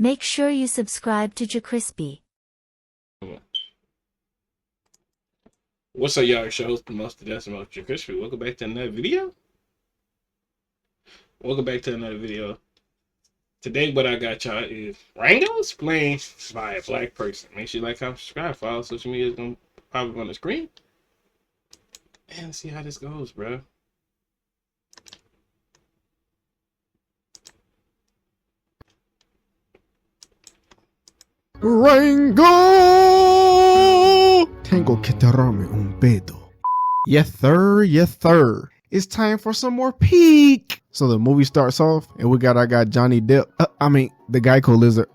Make sure you subscribe to JerCrispy. What's up, y'all? It's your host, the most decimal JerCrispy. Welcome back to another video. Today, what I got y'all is Rango explained by a black person. Make sure you like, comment, subscribe, follow social media is gonna pop up on the screen. And let's see how this goes, bro. Rango, tengo que tirarme un pedo. Yes sir, yes sir. It's time for some more peek. So the movie starts off and we got our guy Johnny Depp, the Geico lizard,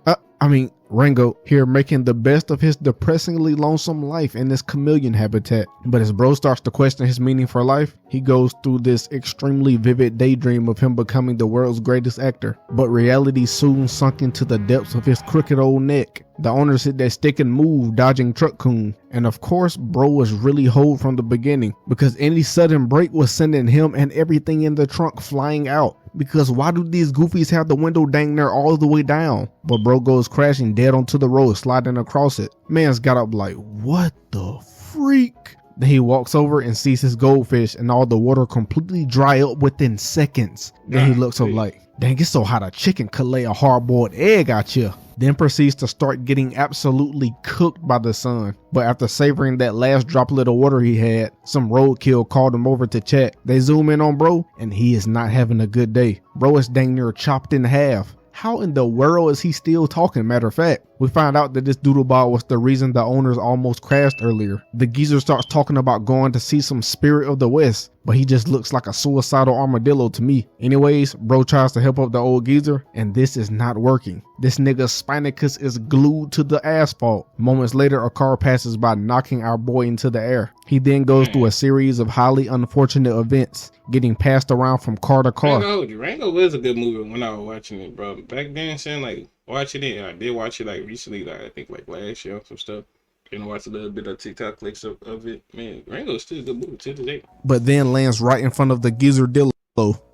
Rango here making the best of his depressingly lonesome life in this chameleon habitat. But as bro starts to question his meaning for life, he goes through this extremely vivid daydream of him becoming the world's greatest actor. But reality soon sunk into the depths of his crooked old neck. The owners hit that stick and move, dodging truck coon. And of course, bro was really hold from the beginning, because any sudden break was sending him and everything in the trunk flying out. Because why do these goofies have the window dang near all the way down? But bro goes crashing dead onto the road, sliding across it. Man's got up like, what the freak? Then he walks over and sees his goldfish and all the water completely dry up within seconds. Then he looks up like, dang, it's so hot a chicken could lay a hard-boiled egg out here. Then proceeds to start getting absolutely cooked by the sun. But after savoring that last droplet of water he had, some roadkill called him over to chat. They zoom in on bro and he is not having a good day. Bro is dang near chopped in half. How in the world is he still talking? Matter of fact, we find out that this doodleball was the reason the owners almost crashed earlier. The geezer starts talking about going to see some spirit of the west, but he just looks like a suicidal armadillo to me. Anyways, bro tries to help up the old geezer and this is not working. This nigga's spinicus is glued to the asphalt. Moments later, a car passes by, knocking our boy into the air. He then goes through a series of highly unfortunate events, getting passed around from car to car. Rango was a good movie when I was watching it, bro. Back then, saying like watching it, I did watch it like recently, like I think like last year or some stuff. And watch a little bit of TikTok clips of it. Man, Rango's still a good movie to today. But then lands right in front of the geezer Dillo.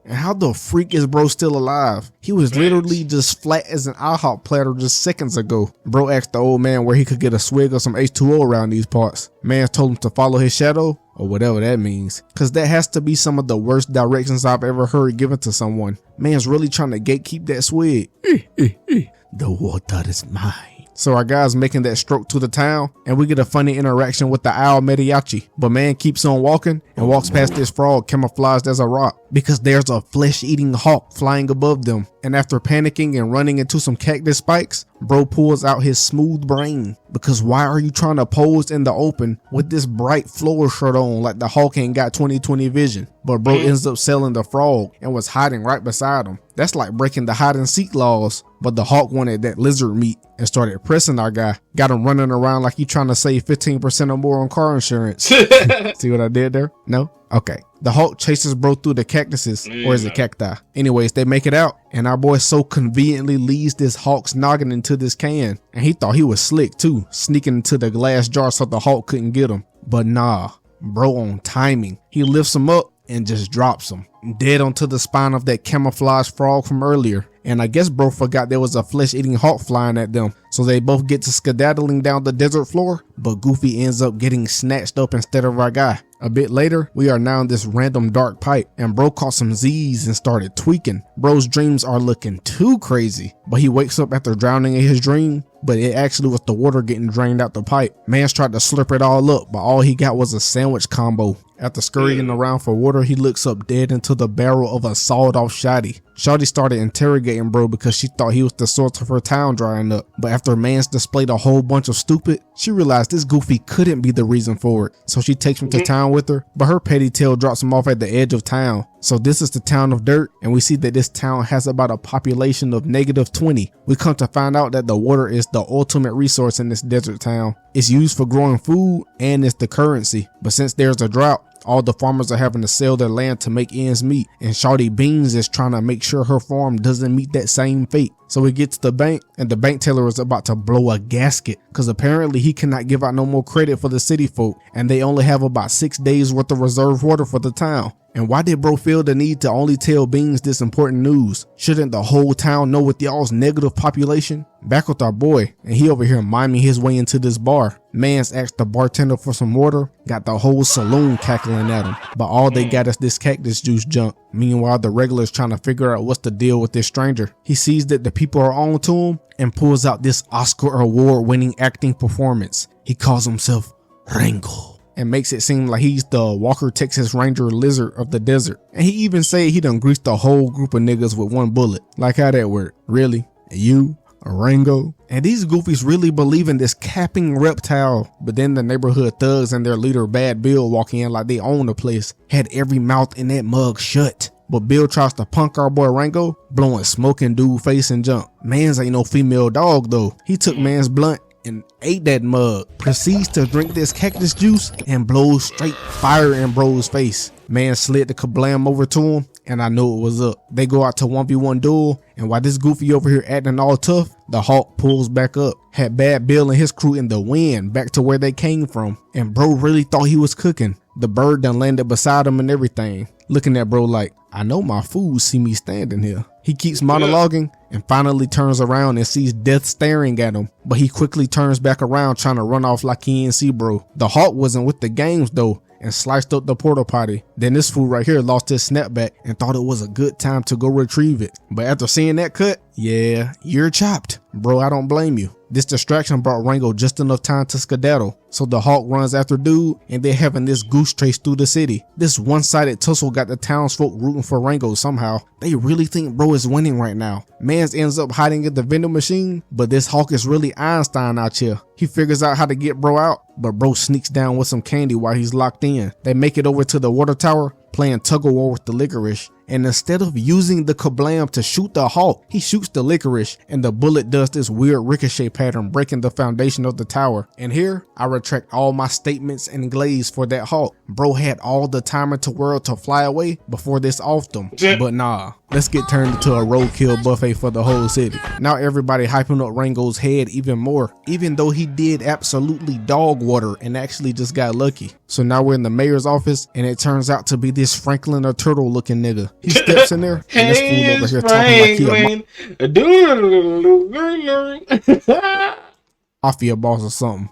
And how the freak is bro still alive? He was literally just flat as an IHOP platter just seconds ago. Bro asked the old man where he could get a swig of some H2O around these parts. Man told him to follow his shadow, or whatever that means, cause that has to be some of the worst directions I've ever heard given to someone. Man's really trying to gatekeep that swig. The water is mine. So our guy's making that stroke to the town and we get a funny interaction with the owl mariachi. But man keeps on walking and walks past this frog camouflaged as a rock because there's a flesh-eating hawk flying above them. And after panicking and running into some cactus spikes, bro pulls out his smooth brain. Because why are you trying to pose in the open with this bright floor shirt on like the hawk ain't got 20/20 vision? But bro ends up selling the frog and was hiding right beside him. That's like breaking the hide and seek laws. But the hawk wanted that lizard meat and started pressing our guy. Got him running around like he trying to save 15% or more on car insurance. See what I did there? No? Okay. The hawk chases bro through the cactuses, or is it cacti? Anyways, they make it out, and our boy so conveniently leads this hawk's noggin into this can. And he thought he was slick too, sneaking into the glass jar so the hawk couldn't get him. But nah, bro on timing. He lifts him up and just drops him dead onto the spine of that camouflage frog from earlier. And I guess bro forgot there was a flesh-eating hawk flying at them. So they both get to skedaddling down the desert floor, but Goofy ends up getting snatched up instead of our guy. A bit later, we are now in this random dark pipe, and bro caught some Z's and started tweaking. Bro's dreams are looking too crazy, but he wakes up after drowning in his dream, but it actually was the water getting drained out the pipe. Man's tried to slurp it all up, but all he got was a sandwich combo. After scurrying around for water, he looks up dead into the barrel of a sawed-off shotty. Shawty started interrogating bro because she thought he was the source of her town drying up. But after Mans displayed a whole bunch of stupid, she realized this Goofy couldn't be the reason for it. So she takes him to town with her, but her petty tail drops him off at the edge of town. So this is the town of dirt, and we see that this town has about a population of -20. We come to find out that the water is the ultimate resource in this desert town. It's used for growing food and it's the currency. But since there's a drought, all the farmers are having to sell their land to make ends meet, and Shawty Beans is trying to make sure her farm doesn't meet that same fate. So we get to the bank, and the bank teller is about to blow a gasket because apparently he cannot give out no more credit for the city folk, and they only have about 6 days worth of reserve water for the town. And why did bro feel the need to only tell Beans this important news? Shouldn't the whole town know with y'all's negative population? Back with our boy, and he over here miming his way into this bar. Mans asked the bartender for some water, got the whole saloon cackling at him, but all they got is this cactus juice junk. Meanwhile, the regular's trying to figure out what's the deal with this stranger. He sees that the people are on to him and pulls out this Oscar award-winning acting performance. He calls himself Rango and makes it seem like he's the Walker Texas Ranger lizard of the desert. And he even said he done greased the whole group of niggas with one bullet. Like how that work? Really? You? Rango? And these goofies really believe in this capping reptile. But then the neighborhood thugs and their leader Bad Bill walk in like they own the place. Had every mouth in that mug shut. But Bill tries to punk our boy Rango, blowing smoke in dude face and jump. Mans ain't no female dog though. He took man's blunt and ate that mug, proceeds to drink this cactus juice and blows straight fire in bro's face. Man slid the kablam over to him, and I knew it was up. They go out to 1v1 duel, and while this goofy over here acting all tough, the Hawk pulls back up. Had Bad Bill and his crew in the wind back to where they came from, and bro really thought he was cooking. The bird done landed beside him and everything, looking at bro like, I know my fools see me standing here. He keeps monologuing and finally turns around and sees death staring at him, but he quickly turns back around trying to run off like he ain't see bro. The Hawk wasn't with the games though and sliced up the porta potty. Then this fool right here lost his snapback and thought it was a good time to go retrieve it. But after seeing that cut, yeah, you're chopped. Bro, I don't blame you. This distraction brought Rango just enough time to skedaddle. So the Hawk runs after dude and they're having this goose chase through the city. This one-sided tussle got the townsfolk rooting for Rango somehow. They really think bro is winning right now. Mans ends up hiding at the vending machine, but this Hawk is really Einstein out here. He figures out how to get bro out, but bro sneaks down with some candy while he's locked in. They make it over to the water tower, playing tug-of-war with the licorice. And instead of using the kablam to shoot the Hawk, he shoots the licorice and the bullet does this weird ricochet pattern, breaking the foundation of the tower. And here, I retract all my statements and glaze for that Hawk. Bro had all the time in the world to fly away before this offed him. But nah, let's get turned into a roadkill buffet for the whole city. Now everybody hyping up Rango's head even more, even though he did absolutely dog water and actually just got lucky. So now we're in the mayor's office and it turns out to be this Franklin or Turtle looking nigga. He steps in there and this fool over here talking like he a mafia boss or something.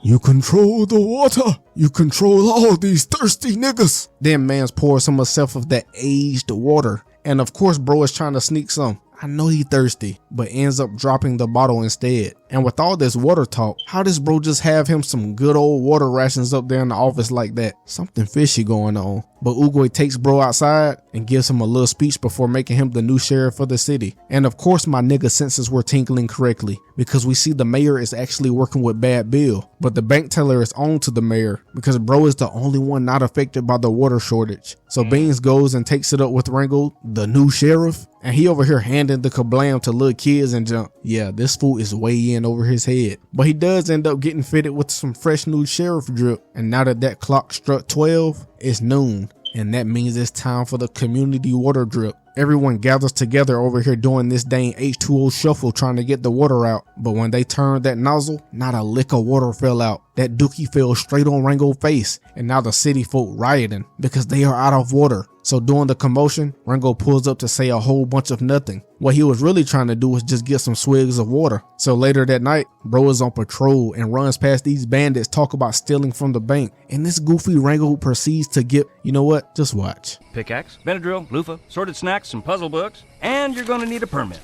You control the water. You control all these thirsty niggas. Then mans pours himself of that aged water. And of course bro is trying to sneak some. I know he thirsty, but ends up dropping the bottle instead. And with all this water talk, how does bro just have him some good old water rations up there in the office like that? Something fishy going on. But Ugoy takes bro outside and gives him a little speech before making him the new sheriff of the city. And of course my nigga senses were tingling correctly, because we see the mayor is actually working with Bad Bill. But the bank teller is on to the mayor because bro is the only one not affected by the water shortage. So Beans goes and takes it up with Rango, the new sheriff. And he over here handing the kablam to little kids and jump. Yeah, this fool is way in over his head. But he does end up getting fitted with some fresh new sheriff drip. And now that clock struck 12, it's noon. And that means it's time for the community water drip. Everyone gathers together over here doing this dang H2O shuffle trying to get the water out. But when they turned that nozzle, not a lick of water fell out. That dookie fell straight on Rango's face. And now the city folk rioting because they are out of water. So during the commotion, Rango pulls up to say a whole bunch of nothing. What he was really trying to do was just get some swigs of water. So later that night, bro is on patrol and runs past these bandits talk about stealing from the bank. And this goofy Rango proceeds to get, you know what? Just watch. Pickaxe, Benadryl, loofah, sorted snacks, some puzzle books, and you're gonna need a permit.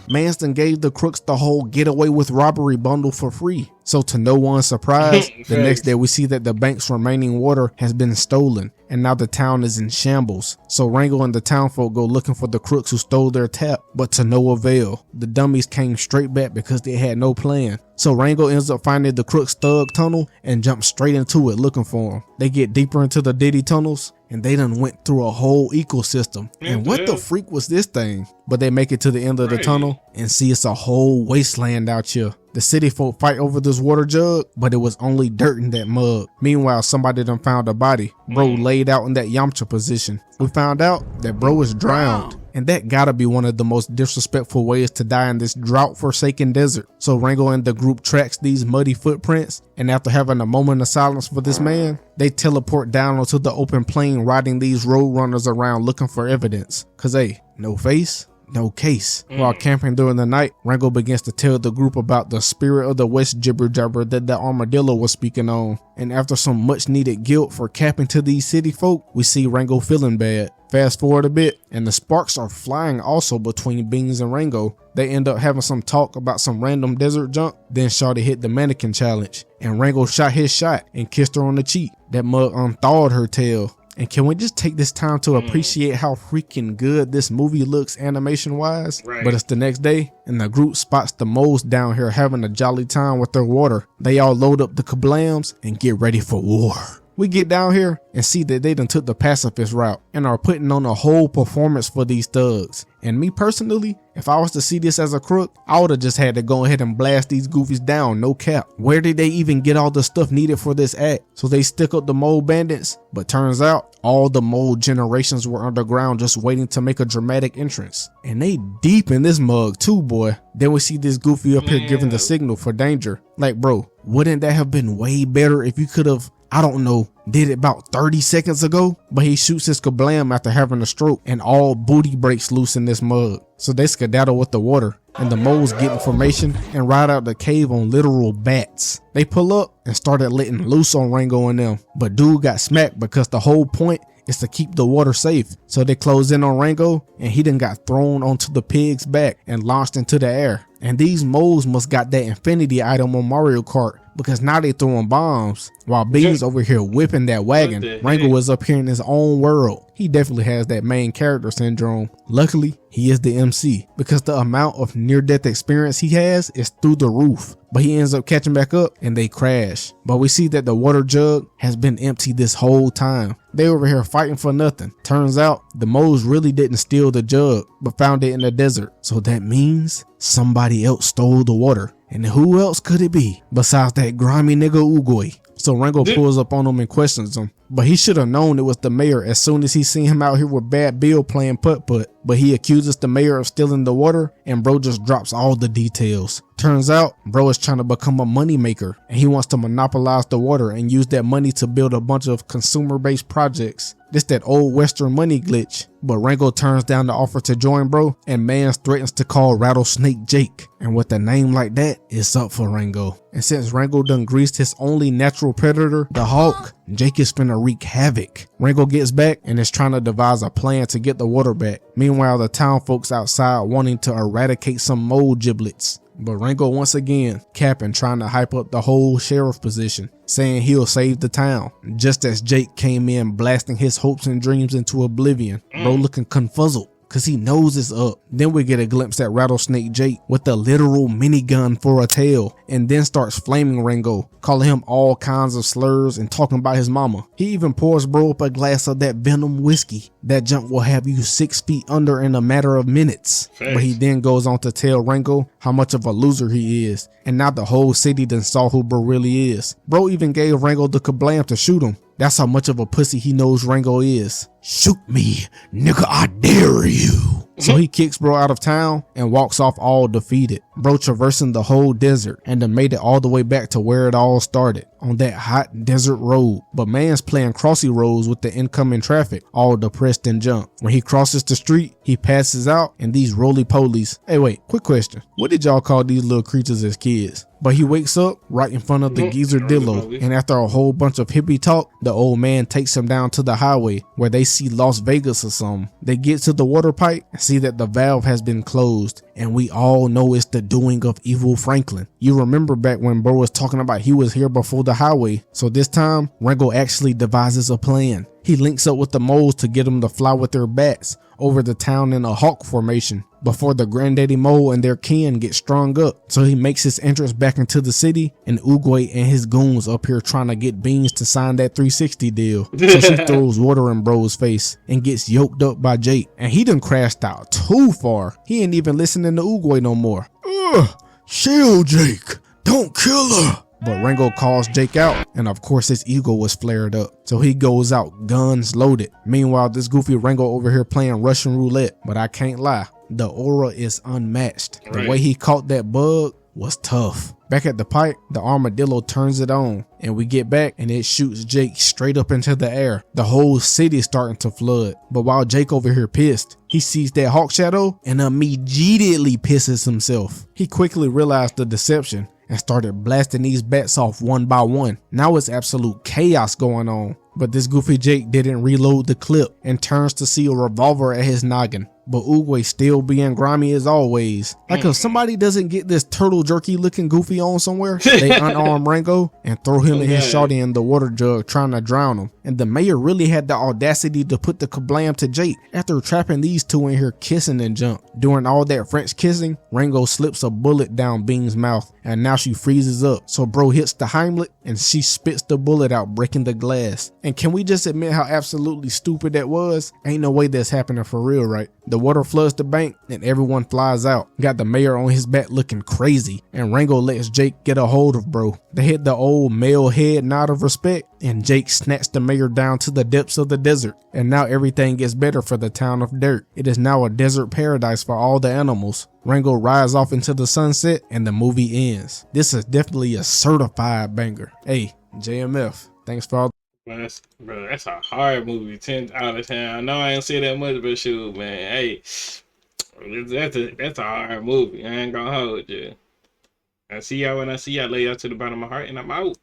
Manston gave the crooks the whole getaway with robbery bundle for free. So to no one's surprise, the next day we see that the bank's remaining water has been stolen. And now the town is in shambles. So Rango and the townfolk go looking for the crooks who stole their tap, but to no avail. The dummies came straight back because they had no plan. So Rango ends up finding the crooks' thug tunnel and jumps straight into it looking for them. They get deeper into the Diddy tunnels and they done went through a whole ecosystem. And what the freak was this thing? But they make it to the end of the tunnel and see it's a whole wasteland out here. The city folk fight over this water jug, but it was only dirt in that mug. Meanwhile, somebody done found a body. Bro laid out in that Yamcha position. We found out that bro is drowned. and that gotta be one of the most disrespectful ways to die in this drought-forsaken desert. So Rango and the group tracks these muddy footprints, and after having a moment of silence for this man, they teleport down onto the open plain, riding these road runners around looking for evidence. Cause hey, no face, no case. While camping during the night, Rango begins to tell the group about the spirit of the West jibber jabber that the armadillo was speaking on. And after some much needed guilt for capping to these city folk, we see Rango feeling bad. Fast forward a bit, and the sparks are flying also between Beans and Rango. They end up having some talk about some random desert junk. Then Shawty hit the mannequin challenge, and Rango shot his shot and kissed her on the cheek. That mug unthawed her tail. And can we just take this time to appreciate how freaking good this movie looks animation wise? Right. But it's the next day, and the group spots the moles down here having a jolly time with their water. They all load up the kablams and get ready for war. We get down here and see that they done took the pacifist route and are putting on a whole performance for these thugs. And me personally, if I was to see this as a crook, I would have just had to go ahead and blast these goofies down, no cap. Where did they even get all the stuff needed for this act? So they stick up the mole bandits, but turns out all the mole generations were underground just waiting to make a dramatic entrance. And they deep in this mug too, boy. Then we see this goofy up here giving the signal for danger. Like, bro, wouldn't that have been way better if you could have, I don't know, did it about 30 seconds ago? But he shoots his kablam after having a stroke, and all booty breaks loose in this mug. So they skedaddle with the water, and the moles get information and ride out the cave on literal bats. They pull up and started letting loose on Rango and them, but dude got smacked because the whole point is to keep the water safe. So they close in on Rango, and he done got thrown onto the pig's back and launched into the air. And these moles must got that infinity item on Mario Kart, because now they throwing bombs while Beans over here whipping that wagon. Rango was up here in his own world. He definitely has that main character syndrome. Luckily, he is the MC, because the amount of near-death experience he has is through the roof. But he ends up catching back up and they crash. But we see that the water jug has been empty this whole time. They over here fighting for nothing. Turns out the moles really didn't steal the jug, but found it in the desert. So that means somebody else stole the water. And who else could it be besides that grimy nigga Ugoi? So Rango pulls up on him and questions him. But he should have known it was the mayor as soon as he seen him out here with Bad Bill playing putt-putt. But he accuses the mayor of stealing the water, and bro just drops all the details. Turns out, bro is trying to become a money maker, and he wants to monopolize the water and use that money to build a bunch of consumer-based projects. This that old western money glitch. But Rango turns down the offer to join bro, and Mans threatens to call Rattlesnake Jake. And with a name like that, it's up for Rango. And since Rango done greased his only natural predator, the hawk, Jake is finna wreak havoc. Rango gets back and is trying to devise a plan to get the water back. Meanwhile, the town folks outside wanting to eradicate some mole giblets. But Rango once again capping, trying to hype up the whole sheriff position, saying he'll save the town, just as Jake came in blasting his hopes and dreams into oblivion. Bro looking confuzzled, cause he knows it's up. Then we get a glimpse at Rattlesnake Jake with a literal minigun for a tail, and then starts flaming Rango, calling him all kinds of slurs and talking about his mama. He even pours bro up a glass of that venom whiskey. That junk will have you 6 feet under in a matter of minutes. But he then goes on to tell Rango how much of a loser he is, and now the whole city done saw who bro really is. Bro even gave Rango the kablam to shoot him. That's how much of a pussy he knows Rango is. Shoot me, nigga, I dare you. So he kicks bro out of town and walks off all defeated. Bro traversing the whole desert and then made it all the way back to where it all started, on that hot desert road. But man's playing crossy roads with the incoming traffic, all depressed and junk. When he crosses the street, he passes out and these roly-polies. Hey wait, quick question. What did y'all call these little creatures as kids? But he wakes up right in front of the geezer Dillo, and after a whole bunch of hippie talk, the old man takes him down to the highway where they see Las Vegas or something. They get to the water pipe and see that the valve has been closed, and we all know it's the doing of Evil Franklin. You remember back when bro was talking about he was here before the highway, so this time Rango actually devises a plan. He links up with the moles to get them to fly with their bats over the town in a hawk formation before the granddaddy mole and their kin get strung up. So he makes his entrance back into the city, and Ugoi and his goons up here trying to get Beans to sign that 360 deal. So she throws water in bro's face and gets yoked up by Jake, and he done crashed out too far. He ain't even listening to Ugoi no more. Chill, Jake, don't kill her. but Rango calls Jake out, and of course his ego was flared up. So he goes out, guns loaded. Meanwhile, this goofy Rango over here playing Russian roulette, but I can't lie, the aura is unmatched. The way he caught that bug was tough. Back at the pipe, the armadillo turns it on, and we get back and it shoots Jake straight up into the air. The whole city starting to flood. But while Jake over here pissed, he sees that hawk shadow and immediately pisses himself. He quickly realized the deception and started blasting these bats off one by one. Now it's absolute chaos going on. But this goofy Jake didn't reload the clip and turns to see a revolver at his noggin. But Oogway still being grimy as always. Like if somebody doesn't get this turtle jerky looking goofy on somewhere, they unarm Rango and throw him and his shorty in the water jug trying to drown him. And the mayor really had the audacity to put the kablam to Jake after trapping these two in here kissing and junk. During all that French kissing, Rango slips a bullet down Bean's mouth and now she freezes up. So bro hits the Heimlich and she spits the bullet out, breaking the glass. And can we just admit how absolutely stupid that was? Ain't no way that's happening for real, right? The water floods the bank and everyone flies out. Got the mayor on his back looking crazy, and Rango lets Jake get a hold of bro. They hit the old male head nod of respect, and Jake snatched the mayor down to the depths of the desert. And now everything gets better for the town of Dirt. It is now a desert paradise for all the animals. Rango rides off into the sunset and the movie ends. This is definitely a certified banger. Hey, JMF, thanks for all. Bro, that's a hard movie. 10 out of 10. I know I ain't say that much, but shoot, man. Hey, that's a hard movie. I ain't gonna hold you. I see y'all when I see y'all. Lay y'all to the bottom of my heart, and I'm out.